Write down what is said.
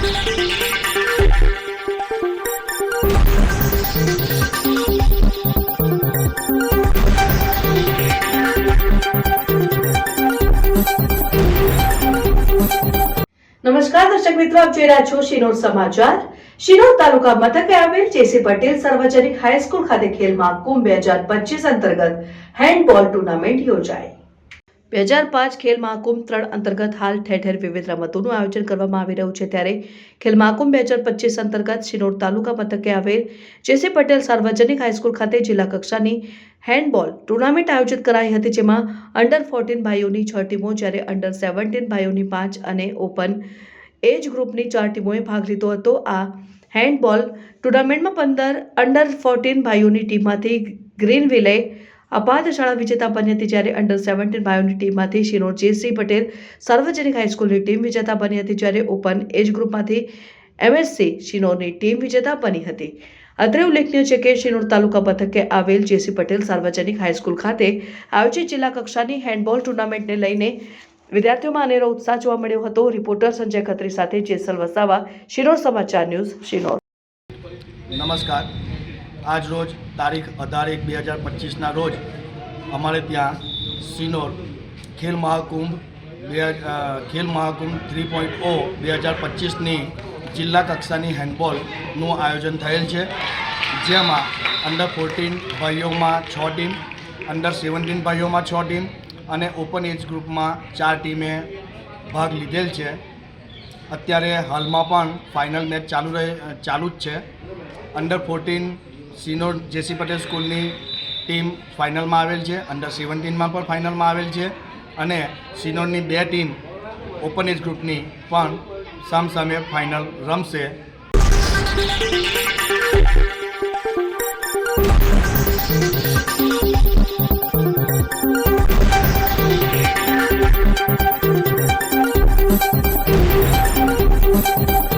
નમસ્કાર દર્શક મિત્રો, આપ જોઈ રહ્યા છો શિનોર સમાચાર। શિનોર તાલુકા મથકે આવેલ જેસી પટેલ સાર્વજનિક હાઈસ્કૂલ ખાતે ખેલ મહાકુંભ 2025 અંતર્ગત હેન્ડબોલ ટુર્નામેન્ટ યોજાઈ। 2005 ખેલ મહાકુંભ 3 અંતર્ગત હાલ ઠેર ઠેર વિવિધ રમતોનું આયોજન કરવામાં આવી રહ્યું છે, ત્યારે ખેલ મહાકુંભ 2025 અંતર્ગત શિનોર તાલુકા મથકે આવેલ જેસી પટેલ સાર્વજનિક હાઈસ્કૂલ ખાતે જિલ્લા કક્ષાની હેન્ડબોલ ટુર્નામેન્ટ આયોજિત કરાઈ હતી, જેમાં અંડર 14 ભાઈઓની 6 ટીમો, જ્યારે અંડર 17 ભાઈઓની 5 અને ઓપન એજ ગ્રુપની 4 ટીમોએ ભાગ લીધો હતો। આ હેન્ડબોલ ટુર્નામેન્ટમાં 15 અંડર 14 ભાઈઓની ટીમમાંથી ગ્રીન વિલે અપાધ શાળા વિજેતા બની હતી, જ્યારે અંડર 17 ભાઈઓની ટીમમાંથી શિનોર જેસી પટેલ સાર્વજનિક હાઈસ્કૂલની ટીમ વિજેતા બની હતી, જ્યારે ઓપન એજ ગ્રુપમાંથી એમએસસી શિનોરની ટીમ વિજેતા બની હતી। અત્રે ઉલ્લેખનીય છે કે શિનોર તાલુકા મથકે આવેલ જેસી પટેલ સાર્વજનિક હાઈસ્કૂલ ખાતે આયોજિત જિલ્લા કક્ષાની હેન્ડબોલ ટુર્નામેન્ટને લઈને વિદ્યાર્થીઓમાં અનેરો ઉત્સાહ જોવા મળ્યો હતો। રિપોર્ટર સંજય ખત્રી સાથે જેસલ વસાવા, શિનોર સમાચાર ન્યૂઝ, શિનોર। નમસ્કાર। આજ રોજ તારીખ 18/1/2025ના રોજ અમારે ત્યાં શિનોર ખેલ મહાકુંભ 3.0 2025ની જિલ્લા કક્ષાની હેન્ડબોલનું આયોજન થયેલ છે, જેમાં અંડર 14 ભાઈઓમાં 6 ટીમ, અંડર 17 ભાઈઓમાં 6 ટીમ અને ઓપન એજ ગ્રુપમાં 4 ટીમે ભાગ લીધેલ છે। અત્યારે હાલમાં પણ ફાઇનલ મેચ ચાલુ જ છે। અંડર 14 શિનોર જેસી પટેલ સ્કૂલની ટીમ ફાઇનલમાં આવેલ છે, અંડર 17માં પણ ફાઇનલમાં આવેલ છે અને શિનોરની 2 ટીમ ઓપન એજ ગ્રુપની પણ સામસામે ફાઇનલ રમશે।